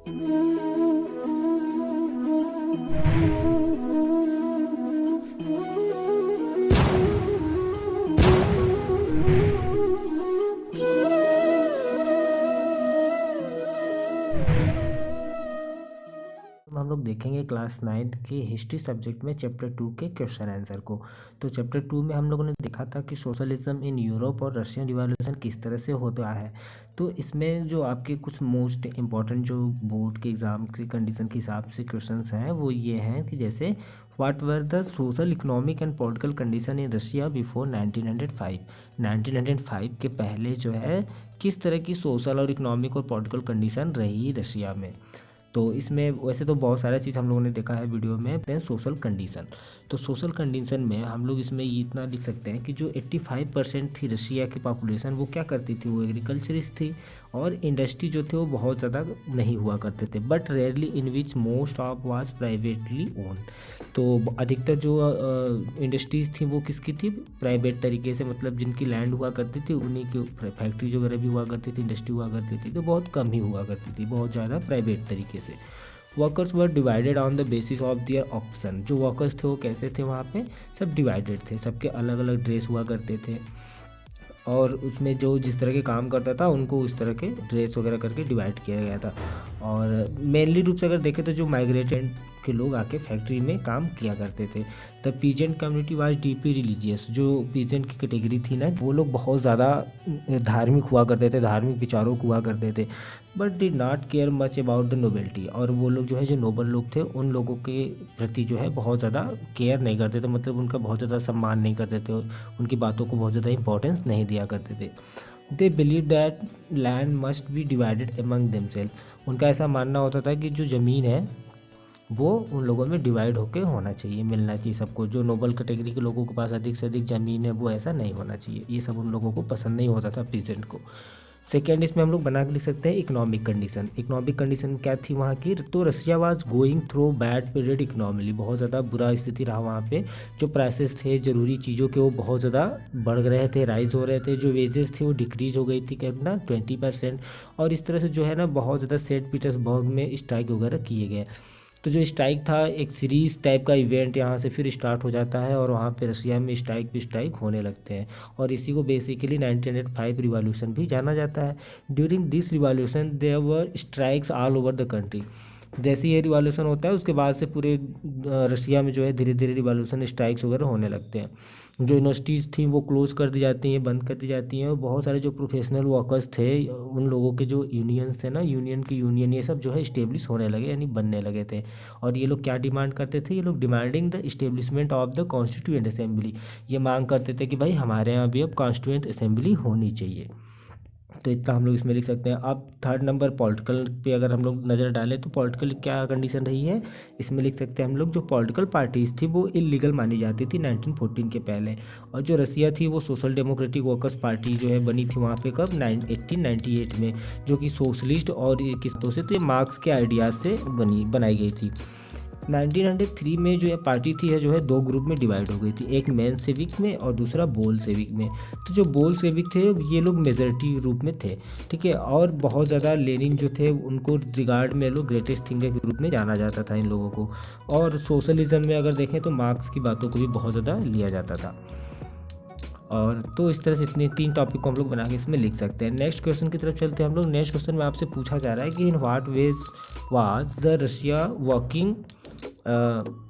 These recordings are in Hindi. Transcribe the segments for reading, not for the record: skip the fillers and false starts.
हम लोग देखेंगे क्लास 9th के हिस्ट्री सब्जेक्ट में चैप्टर 2 के क्वेश्चन आंसर को। तो चैप्टर 2 में हम लोगों ने देखा था कि सोशलिज्म इन यूरोप और रशियन रिवॉल्यूशन किस तरह से होता है। तो इसमें जो आपके कुछ मोस्ट इम्पॉर्टेंट जो बोर्ड के एग्ज़ाम के कंडीशन के हिसाब से क्वेश्चंस हैं वो ये हैं कि जैसे what were the social economic and political condition in Russia before 1905। 1905 के पहले जो है किस तरह की सोशल और इकोनॉमिक और पॉलिटिकल कंडीशन रही रशिया में। तो इसमें वैसे तो बहुत सारा चीज़ हम लोगों ने देखा है वीडियो में। देन सोशल कंडीशन, तो सोशल कंडीशन में हम लोग इसमें ये इतना लिख सकते हैं कि जो 85% थी रशिया की पॉपुलेशन वो क्या करती थी, वो एग्रीकल्चरिस्ट थी और इंडस्ट्री जो थे वो बहुत ज़्यादा नहीं हुआ करते थे, but rarely in which most of was privately own. तो अधिकतर जो इंडस्ट्रीज़ थी वो किसकी थी, प्राइवेट तरीके से, मतलब जिनकी लैंड हुआ करती थी उन्हीं की फैक्ट्री वगैरह भी हुआ करती थी, इंडस्ट्री हुआ करती थी, तो बहुत कम ही हुआ करती थी, बहुत ज़्यादा प्राइवेट तरीके से। Workers were divided on the basis of their option. जो वर्कर्स थे वो कैसे थे, वहाँ पे सब डिवाइडेड थे, सबके अलग अलग ड्रेस हुआ करते थे और उसमें जो जिस तरह के काम करता था उनको उस तरह के ड्रेस वगैरह करके डिवाइड किया गया था। और मेनली रूप से अगर देखें तो जो माइग्रेटेड के लोग आके फैक्ट्री में काम किया करते थे। The peasant community was deeply religious. जो पीजेंट की कैटेगरी थी ना वो लोग बहुत ज़्यादा धार्मिक हुआ करते थे, धार्मिक विचारों को हुआ करते थे, but did not care much about the nobility. और वो लोग जो है जो नोबल लोग थे उन लोगों के प्रति जो है बहुत ज़्यादा केयर नहीं करते थे, मतलब उनका बहुत ज़्यादा सम्मान नहीं करते थे, उनकी बातों को बहुत ज़्यादा इंपॉर्टेंस नहीं दिया करते थे। They believe that land must be divided among themselves. उनका ऐसा मानना होता था कि जो ज़मीन है वो उन लोगों में डिवाइड होके होना चाहिए, मिलना चाहिए सबको। जो नोबल कैटेगरी के लोगों के पास अधिक से अधिक ज़मीन है वो ऐसा नहीं होना चाहिए, ये सब उन लोगों को पसंद नहीं होता था पीजेंट को। सेकेंड इसमें हम लोग बना के लिख सकते हैं इकोनॉमिक कंडीशन। इकोनॉमिक कंडीशन क्या थी वहाँ की, तो Russia was going through bad period economically. बहुत ज़्यादा बुरा स्थिति रहा वहाँ पे। जो प्राइसेस थे ज़रूरी चीज़ों के वो बहुत ज़्यादा बढ़ रहे थे, राइज हो रहे थे। जो वेजेस थे वो डिक्रीज हो गई थी कितना 20%। और इस तरह से जो है ना बहुत ज़्यादा सेंट पीटर्सबर्ग में स्ट्राइक वगैरह किए गए। तो जो स्ट्राइक था एक सीरीज़ टाइप का इवेंट यहाँ से फिर स्टार्ट हो जाता है और वहाँ पे रसिया में स्ट्राइक पे स्ट्राइक होने लगते हैं और इसी को बेसिकली 1905 रिवॉल्यूशन भी जाना जाता है। During this revolution there were strikes all over the country. जैसे ये रिवॉल्यूशन होता है उसके बाद से पूरे रसिया में जो है धीरे धीरे रिवॉल्यूशन स्ट्राइक्स वगैरह होने लगते हैं। जो यूनिवर्सिटीज़ थी वो क्लोज कर दी जाती हैं, बंद कर दी जाती हैं और बहुत सारे जो प्रोफेशनल वर्कर्स थे उन लोगों के जो यूनियंस थे ना, यूनियन ये सब जो है इस्टेब्लिश होने लगे, यानी बनने लगे थे। और ये लोग क्या डिमांड करते थे, ये लोग demanding the establishment of the constituent assembly. ये मांग करते थे कि भाई हमारे यहाँ भी अब कॉन्स्टिट्यूएंट असेंबली होनी चाहिए। तो इतना हम लोग इसमें लिख सकते हैं। अब थर्ड नंबर पॉलिटिकल पे अगर हम लोग नज़र डालें तो पॉलिटिकल क्या कंडीशन रही है, इसमें लिख सकते हैं हम लोग जो पॉलिटिकल पार्टीज़ थी वो इलीगल मानी जाती थी 1914 के पहले। और जो रसिया थी वो सोशल डेमोक्रेटिक वर्कर्स पार्टी जो है बनी थी वहाँ पे कब 1898 में, जो कि सोशलिस्ट और किस्तों से तो ये मार्क्स के आइडियाज़ से बनाई गई थी। 1903 में जो ये पार्टी थी है जो है दो ग्रुप में डिवाइड हो गई थी, एक मेन सेविक में और दूसरा बोल सेविक में। तो जो बोल सेविक थे ये लोग मेजॉरिटी रूप में थे, ठीक है। और बहुत ज़्यादा लेनिन जो थे उनको रिगार्ड में लोग ग्रेटेस्ट थिंकर के रूप में जाना जाता था इन लोगों को। और सोशलिज्म में अगर देखें तो मार्क्स की बातों को भी बहुत ज़्यादा लिया जाता था। और तो इस तरह से इतने तीन टॉपिक को हम लोग बना के इसमें लिख सकते हैं। नेक्स्ट क्वेश्चन की तरफ चलते हैं हम लोग। नेक्स्ट क्वेश्चन में आपसे पूछा जा रहा है कि in what ways was the Russia working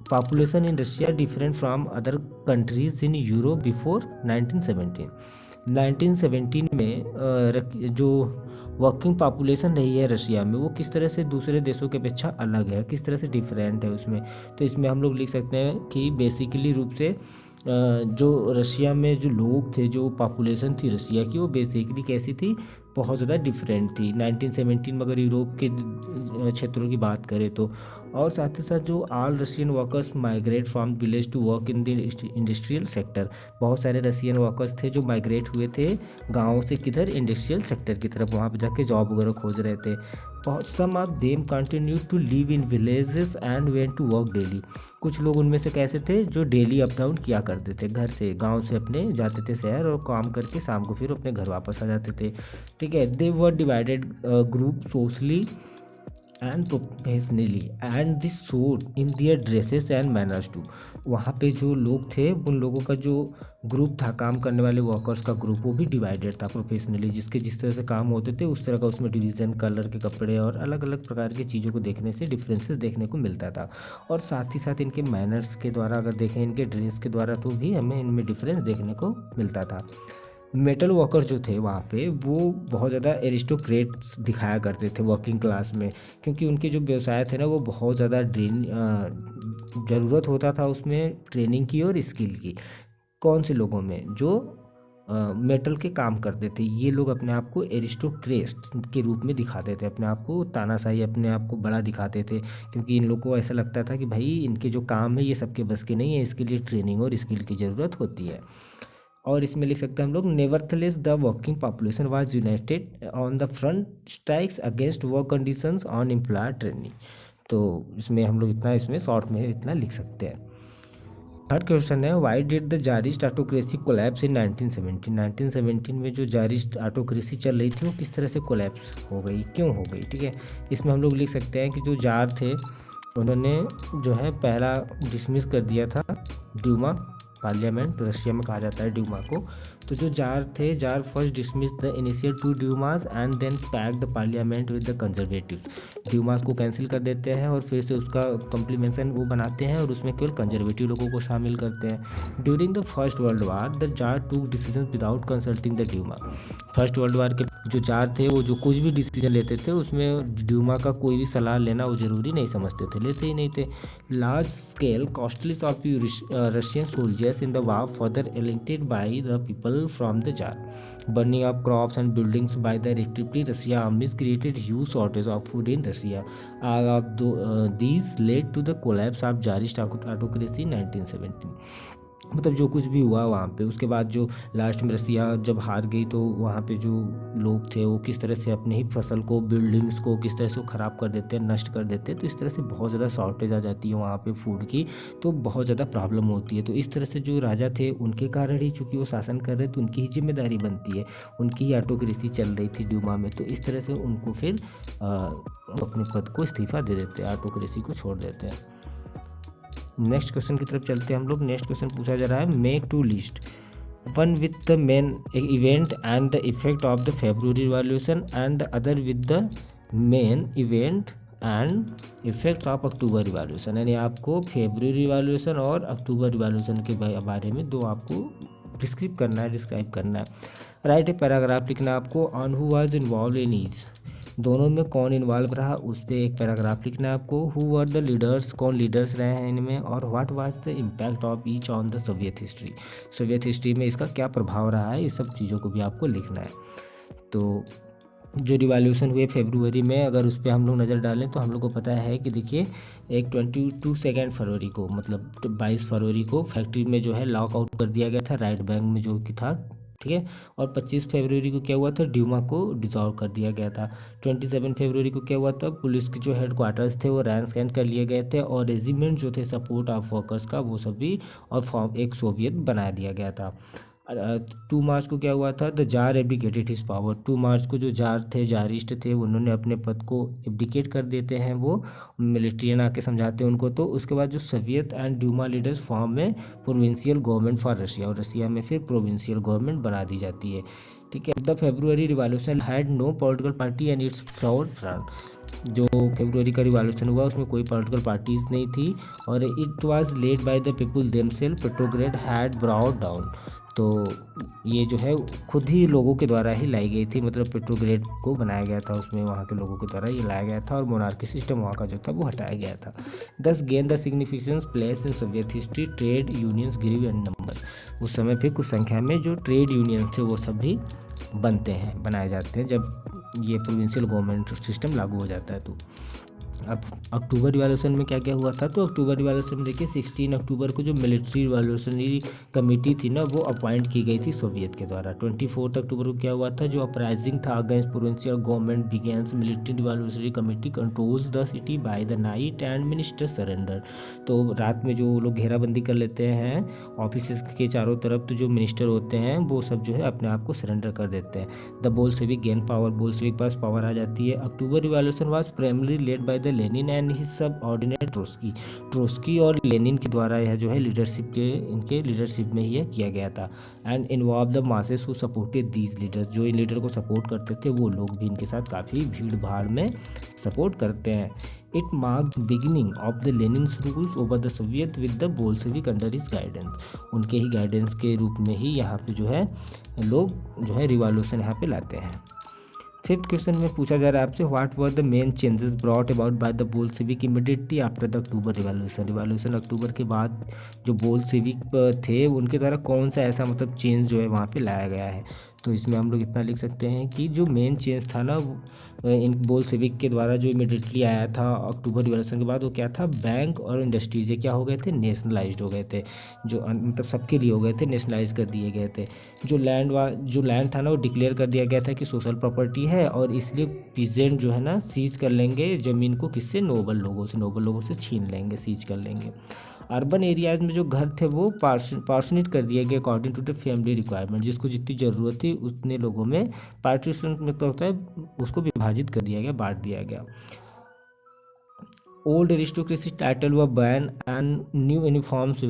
population in Russia different from other countries in Europe before 1917। 1917 में जो वर्किंग पॉपुलेशन रही है रशिया में वो किस तरह से दूसरे देशों की अपेक्षा अलग है, किस तरह से डिफरेंट है उसमें। तो इसमें हम लोग लिख सकते हैं कि बेसिकली रूप से जो रशिया में जो लोग थे, जो पॉपुलेशन थी रशिया की, वो बेसिकली कैसी थी, बहुत ज़्यादा डिफरेंट थी 1917 में अगर यूरोप के क्षेत्रों की बात करें तो। और साथ ही साथ जो all Russian workers migrate from village to work in the industrial sector. बहुत सारे रशियन वर्कर्स थे जो माइग्रेट हुए थे गाँव से किधर, इंडस्ट्रियल सेक्टर की तरफ, वहाँ पर जाके जॉब वगैरह खोज रहे थे। Some of them continue to live in villages and went to work daily. कुछ लोग उनमें से कैसे थे जो डेली अप डाउन किया करते थे, घर से गांव से अपने जाते थे शहर और काम करके शाम को फिर अपने घर वापस आ जाते थे, ठीक है। They were divided group socially and professionally and this showed in their dresses and manners too. वहाँ पे जो लोग थे उन लोगों का जो ग्रुप था, काम करने वाले वर्कर्स का ग्रुप, वो भी डिवाइडेड था प्रोफेशनली, जिसके जिस तरह से काम होते थे उस तरह का उसमें डिवीज़न, कलर के कपड़े और अलग अलग प्रकार की चीज़ों को देखने से डिफरेंसेस देखने को मिलता था। और साथ ही साथ इनके मैनर्स के द्वारा अगर देखें, इनके ड्रेस के द्वारा, तो भी हमें इनमें डिफरेंस देखने को मिलता था। मेटल वर्कर जो थे वहाँ पे, वो बहुत ज़्यादा एरिस्टोक्रेट्स दिखाया करते थे वर्किंग क्लास में, क्योंकि उनके जो व्यवसाय थे ना वो बहुत ज़्यादा ज़रूरत होता था उसमें ट्रेनिंग की और स्किल की। कौन से लोगों में? जो मेटल के काम करते थे, ये लोग अपने आप को एरिस्टोक्रेट्स के रूप में दिखाते थे, अपने आप को तानाशाही, अपने आप को बड़ा दिखाते थे, क्योंकि इन लोगों को ऐसा लगता था कि भाई इनके जो काम है ये सबके बस के नहीं है, इसके लिए ट्रेनिंग और स्किल की ज़रूरत होती है। और इसमें लिख सकते हैं हम लोग, nevertheless the working population was united on the front strikes against work conditions on employer training. तो इसमें हम लोग इतना, इसमें शॉर्ट में इतना लिख सकते हैं। थर्ड क्वेश्चन है, why did the tsarist autocracy collapse in 1917? 1917 में जो जारिस्ट ऑटोक्रेसी चल रही थी वो किस तरह से कोलैप्स हो गई, क्यों हो गई? ठीक है, इसमें हम लोग लिख सकते हैं कि जो जार थे उन्होंने जो है पहला डिसमिस कर दिया था ड्यूमा पार्लियामेंट, रशिया में कहा जाता है ड्यूमा को। तो जो जार थे, tsar first dismiss the initial 2 dumas and then pack the parliament with the conservatives. Dumas को कैंसिल कर देते हैं और फिर से उसका कॉम्प्लीमेंशन वो बनाते हैं और उसमें केवल कंजर्वेटिव लोगों को शामिल करते हैं। During the first world war the tsar took decision without consulting the duma. First world war के जो जार थे वो जो कुछ भी डिसीजन लेते थे उसमें ड्यूमा का कोई भी सलाह लेना वो ज़रूरी नहीं समझते थे, लेते ही नहीं थे। Large scale costly of Russian soldiers in the war further alienated by the people from the jar. Burning of crops and buildings by the retributive Russia armies created huge shortage of food in Russia. All of these led to the collapse of Tsarist autocracy in 1917. मतलब जो कुछ भी हुआ वहाँ पे, उसके बाद जो लास्ट में रसिया जब हार गई तो वहाँ पे जो लोग थे वो किस तरह से अपने ही फसल को, बिल्डिंग्स को किस तरह से वो ख़राब कर देते हैं, नष्ट कर देते हैं। तो इस तरह से बहुत ज़्यादा शॉर्टेज आ जाती है वहाँ पे फूड की, तो बहुत ज़्यादा प्रॉब्लम होती है। तो इस तरह से जो राजा थे उनके कारण ही, चूँकि वो शासन कर रहे तो उनकी ही जिम्मेदारी बनती है, उनकी ही ऑटोक्रेसी चल रही थी ड्यूमा में, तो इस तरह से उनको फिर अपने पद को इस्तीफा दे देते हैं, ऑटोक्रेसी को छोड़ देते हैं। नेक्स्ट क्वेश्चन की तरफ चलते हैं हम लोग। नेक्स्ट क्वेश्चन पूछा जा रहा है, make 2 list, one with the main event and the effect of the February revolution and the other with the main event and effect of October revolution. यानी आपको फेब्रुअरी रिवॉल्यूशन और अक्टूबर रिवॉल्यूशन के बारे में दो आपको डिस्क्राइब करना है। राइट ए पैराग्राफ लिखना है आपको, on who was involve in each, दोनों में कौन इन्वॉल्व रहा उस पर एक पैराग्राफ लिखना है आपको। हु वर द लीडर्स, कौन लीडर्स रहे हैं इनमें, और what was the impact of each on the Soviet history, Soviet history में इसका क्या प्रभाव रहा है, इस सब चीज़ों को भी आपको लिखना है। तो जो रिवॉल्यूशन हुए फरवरी में, अगर उस पर हम लोग नज़र डालें तो हम लोग को पता है कि देखिए, एक 22 फरवरी को, मतलब 22 फरवरी को फैक्ट्री में जो है लॉकआउट कर दिया गया था, राइट बैंक में जो कि था, ठीक है। और 25 फरवरी को क्या हुआ था, ड्यूमा को डिसॉल्व कर दिया गया था। 27 फरवरी को क्या हुआ था, पुलिस के जो हेडक्वार्टर्स थे वो रैन स्कैन कर लिए गए थे, और रेजिमेंट जो थे सपोर्ट ऑफ वर्कर्स का वो सभी, और फॉर्म एक सोवियत बना दिया गया था। 2 मार्च को क्या हुआ था, the jar abdicated his power. 2 मार्च को जो जार थे, जारिस्ट थे, उन्होंने अपने पद को एब्डिकेट कर देते हैं, वो मिलिट्रियन आके समझाते हैं उनको। तो उसके बाद जो Soviet and Duma leaders form में प्रोविंशियल गवर्नमेंट फॉर रशिया, और रशिया में फिर प्रोविंशियल गवर्नमेंट बना दी जाती है, ठीक है। The February revolution had no political party and its fraud front. जो फेब्रुअरी का रिवॉल्यूशन हुआ उसमें कोई पॉलिटिकल पार्टीज नहीं थी, और it was led by the people themselves, Petrograd had brought down. तो ये जो है खुद ही लोगों के द्वारा ही लाई गई थी, मतलब पेट्रोग्रेड को बनाया गया था, उसमें वहाँ के लोगों के द्वारा ये लाया गया था, और मोनार्की सिस्टम वहाँ का जो था वो हटाया गया था। Thus gain the significance place in Soviet history, trade unions grew in number. उस समय फिर कुछ संख्या में जो ट्रेड यूनियंस थे वो सब भी बनाए जाते हैं जब ये प्रोविंशियल गवर्नमेंट सिस्टम लागू हो जाता है। तो अब अक्टूबर रिवॉल्यूशन में क्या क्या हुआ था, तो अक्टूबर रिवॉल्यूशन में देखिए 16 अक्टूबर को जो मिलिट्री रिवॉल्यूशनरी कमेटी थी ना वो अपॉइंट की गई थी सोवियत के द्वारा। 24 अक्टूबर को क्या हुआ था, जो अपराइजिंग था against provincial government begins, military revolutionary committee controls the city by the night and minister surrender. तो रात में जो लोग घेराबंदी कर लेते हैं ऑफिस के चारों तरफ, तो जो मिनिस्टर होते हैं वो सब जो है अपने आप को सरेंडर कर देते हैं। The Bolshevik gain power, Bolshevik के पास पावर आ जाती है। October revolution was primarily led by the Lenin and his subordinate Trotsky. Trotsky और लेनिन के द्वारा यह जो है लीडरशिप के इनके लीडरशिप में ही यह किया गया था। And involve the masses who supported these leaders, जो इन लीडर को सपोर्ट करते थे वो लोग भी इनके साथ काफ़ी भीड़ भाड़ में सपोर्ट करते हैं। It marked beginning of the लेनिन्स rules over the Soviet with the Bolshevik under his guidance. उनके ही गाइडेंस के रूप में ही यहाँ पे जो है लोग जो है रिवॉल्यूशन यहाँ पे लाते हैं। फिफ्थ क्वेश्चन में पूछा जा रहा है आपसे, what were the main changes brought about by the Bolshevik immediately after the October revolution. Revolution October के बाद जो बोल्शेविक थे उनके द्वारा कौन सा ऐसा मतलब चेंज जो है वहाँ पे लाया गया है। तो इसमें हम लोग इतना लिख सकते हैं कि जो मेन चेंज था ना इन बोल्शेविक के द्वारा जो इमीडिएटली आया था अक्टूबर रिवॉल्यूशन के बाद, वो क्या था, बैंक और इंडस्ट्रीज ये क्या हो गए थे, नेशनलाइज्ड हो गए थे। जो मतलब सबके लिए हो गए थे, नेशनलाइज कर दिए गए थे। जो लैंड था ना वो डिक्लेयर कर दिया गया था कि सोशल प्रॉपर्टी है, और इसलिए पीजेंट जो है ना सीज कर लेंगे ज़मीन को, किससे, नोबल लोगों से छीन लेंगे, सीज कर लेंगे। अर्बन एरियाज में जो घर थे वो पार्शनेट कर दिए गए according to the family requirement, जिसको जितनी ज़रूरत थी उतने लोगों में पार्टीशन मतलब होता है उसको विभाजित कर दिया गया, बांट दिया गया। ओल्ड एरिस्टोक्रेसी टाइटल व ban and new uniforms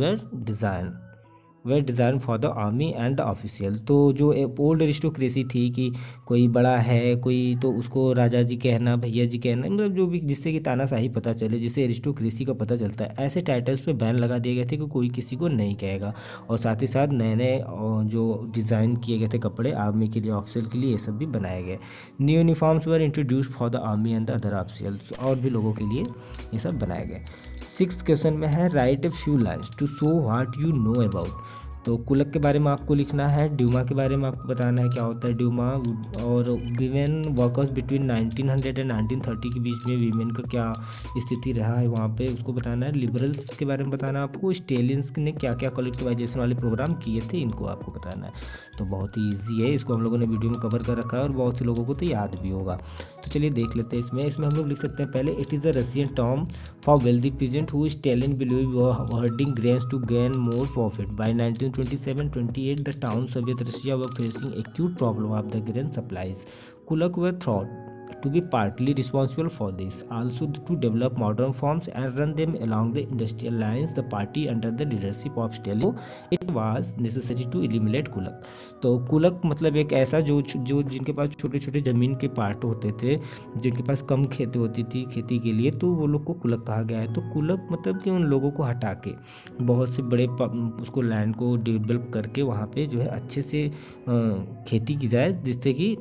way design for the army and official. तो जो ओल्ड एरिस्टोक्रेसी थी कि कोई बड़ा है कोई तो उसको राजा जी कहना, भैया जी कहना, मतलब जो भी जिससे कि तानाशाही पता चले, जिससे एरिस्टोक्रेसी का पता चलता है, ऐसे टाइटल्स पे बैन लगा दिए गए थे कि कोई किसी को नहीं कहेगा। और साथ ही साथ नए नए जो डिज़ाइन किए गए थे कपड़े आर्मी के लिए, ऑफिशियल के लिए, ये सब भी बनाए गए। New uniforms were introduced for the army and the other officials, और भी लोगों के लिए ये सब बनाए गए। सिक्स क्वेश्चन में है, write a few lines to show what you know about. तो कुलक के बारे में आपको लिखना है, ड्यूमा के बारे में आपको बताना है क्या होता है ड्यूमा, और वीमेन वर्कर्स बिटवीन 1900 एंड 1930 के बीच में वीमेन का क्या स्थिति रहा है वहाँ पे उसको बताना है। लिबरल्स के बारे में बताना है आपको, स्टेलियंस ने क्या क्या कलेक्टिवाइजेशन वाले प्रोग्राम किए थे इनको आपको बताना है। तो बहुत ही ईजी है, इसको हम लोगों ने वीडियो में कवर कर रखा है और बहुत से लोगों को तो याद भी होगा। तो चलिए देख लेते हैं इसमें हम लोग लिख सकते हैं पहले, it is a Russian term for wealthy peasant who is telling believe herding grains to gain more profit. By 1927-28 the town Soviet Russia were facing acute problem of the grain supplies. Kulak were thought to be partly responsible for this. Also to develop modern forms and run them along the industrial lines, the party under the leadership of Stalin, it was necessary to eliminate Kulak. तो कुलक मतलब एक ऐसा जो जिनके पास छोटे छोटे ज़मीन के पार्ट होते थे, जिनके पास कम खेती होती थी खेती के लिए, तो वो लोग को कुलक कहा गया है। तो कुलक मतलब कि उन लोगों को हटा के बहुत से बड़े उसको लैंड को डेवलप करके वहाँ पे जो है अच्छे से खेती की जाए, जिससे कि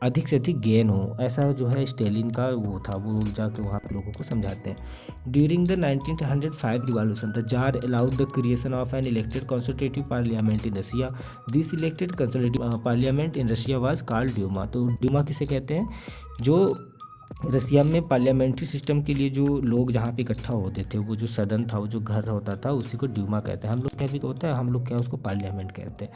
अधिक से अधिक गेन हो, ऐसा जो है स्टेलिन का वो था, वो जाके वहाँ पे लोगों को समझाते हैं। During the 1905 revolution the tsar allowed the creation of an elected consultative parliament in Russia. This elected consultative parliament in Russia was called Duma. तो ड्यूमा किसे कहते हैं, जो रसिया में पार्लियामेंट्री सिस्टम के लिए जो लोग जहाँ पे इकट्ठा होते थे, वो जो सदन था, वो जो घर होता था, उसी को ड्यूमा कहते हैं। हम लोग क्या भी होता है, हम लोग क्या उसको पार्लियामेंट कहते हैं।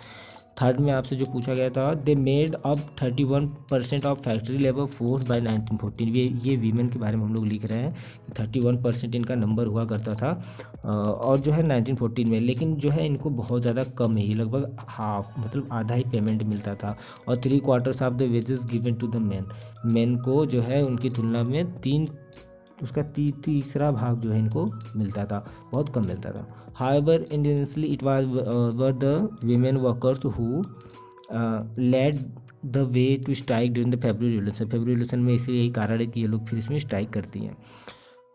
थर्ड में आपसे जो पूछा गया था, they made up 31% of factory labour force by 1914। ये वीमेन के बारे में हम लोग लिख रहे हैं कि 31% इनका नंबर हुआ करता था और जो है 1914 में, लेकिन जो है इनको बहुत ज़्यादा कम ही, लगभग हाफ मतलब आधा ही पेमेंट मिलता था। और 3/4 of the wages given to the men को जो है उनकी तुलना में उसका तीसरा भाग जो है इनको मिलता था, बहुत कम मिलता था। However, initially it were the women workers who led the way to strike during the February Revolution। February revolution में इसी यही कारण है कि ये लोग फिर इसमें स्ट्राइक करती हैं।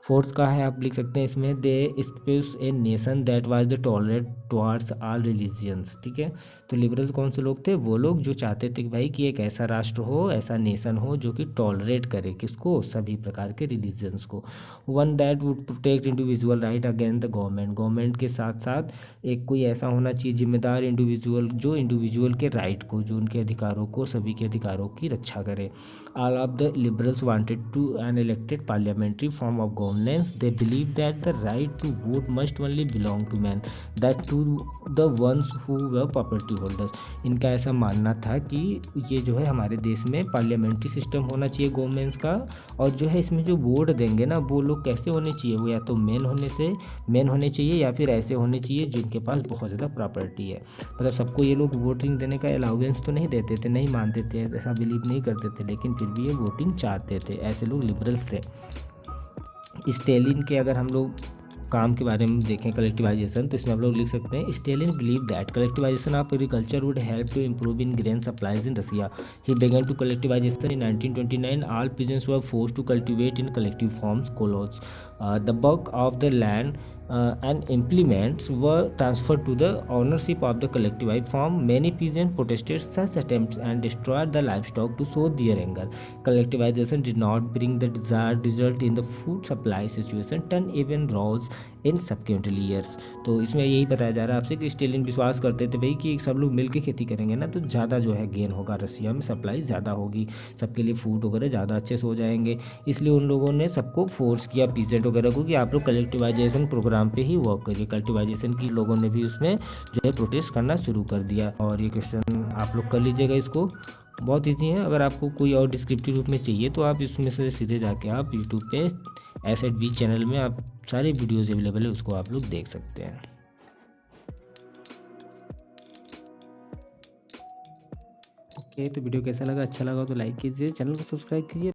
फोर्थ का है, आप लिख सकते हैं इसमें, they space a nation that was the tolerate towards all religions. ठीक है, तो लिबरल्स कौन से लोग थे? वो लोग जो चाहते थे कि भाई कि एक ऐसा राष्ट्र हो, ऐसा नेशन हो जो कि टॉलरेट करे किसको? सभी प्रकार के रिलीजियंस को। One that would protect individual right against the government. Government के साथ साथ एक कोई ऐसा होना चाहिए जिम्मेदार इंडिविजुअल, जो इंडिविजुअल के राइट को, जो उनके अधिकारों को, सभी के अधिकारों की रक्षा करे। All of the liberals wanted to an elected parliamentary form of governance. They believed that the right to vote must only belong to men, that to the ones who were property holders. इनका ऐसा मानना था कि ये जो है हमारे देश में पार्लियामेंट्री सिस्टम होना चाहिए गवर्नमेंट्स का, और जो है इसमें जो वोट देंगे ना, वो लोग कैसे होने चाहिए? वो या तो मेन होने चाहिए, या फिर ऐसे होने चाहिए जिनके पास बहुत ज़्यादा प्रॉपर्टी है। मतलब सबको ये लोग वोटिंग देने का अलाउंस तो नहीं देते थे, नहीं मानते थे, ऐसा बिलीव नहीं करते थे, लेकिन फिर भी ये वोटिंग चाहते थे। ऐसे लोग लिबरल्स थे। स्टेलिन के अगर हम लोग काम के बारे में देखें, कलेक्टिवाइजेशन, तो इसमें हम लोग लिख सकते हैं, Stalin believe that collectivisation of agriculture would help to improve in grain supplies in Russia. He began to collectivisation in 1929। All peasants were forced to cultivate in collective farms kolkhoz. The bulk of the land and implements were transferred to the ownership of the collectivized farm. Many peasants protested such attempts and destroyed the livestock to show their anger. Collectivization did not bring the desired result in the food supply situation, turn even rose in सबक्वेंटल years. तो इसमें यही बताया जा रहा है आपसे कि स्टेलिन विश्वास करते थे भाई कि सब लोग मिलकर खेती करेंगे ना, तो ज़्यादा जो है गेन होगा, रसिया में सप्लाई ज़्यादा होगी, सबके लिए फूड वगैरह ज़्यादा अच्छे से हो जाएंगे। इसलिए उन लोगों ने सबको फोर्स किया, पीजेंट वगैरह को, कि आप लोग कलेक्टिवाइजेशन प्रोग्राम पे ही वर्क करिए। कल्टिवाइजेशन की लोगों ने भी उसमें जो है प्रोटेस्ट करना शुरू कर दिया। और ये क्वेश्चन आप लोग कर लीजिएगा, इसको बहुत ईजी है। अगर आपको कोई और डिस्क्रिप्टिव रूप में चाहिए तो आप इसमें से सीधे जाके आप यूट्यूब पे S@B चैनल में आप सारे वीडियोज़ अवेलेबल है, उसको आप लोग देख सकते हैं। ओके, तो वीडियो कैसा लगा? अच्छा लगा तो लाइक कीजिए, चैनल को सब्सक्राइब कीजिए।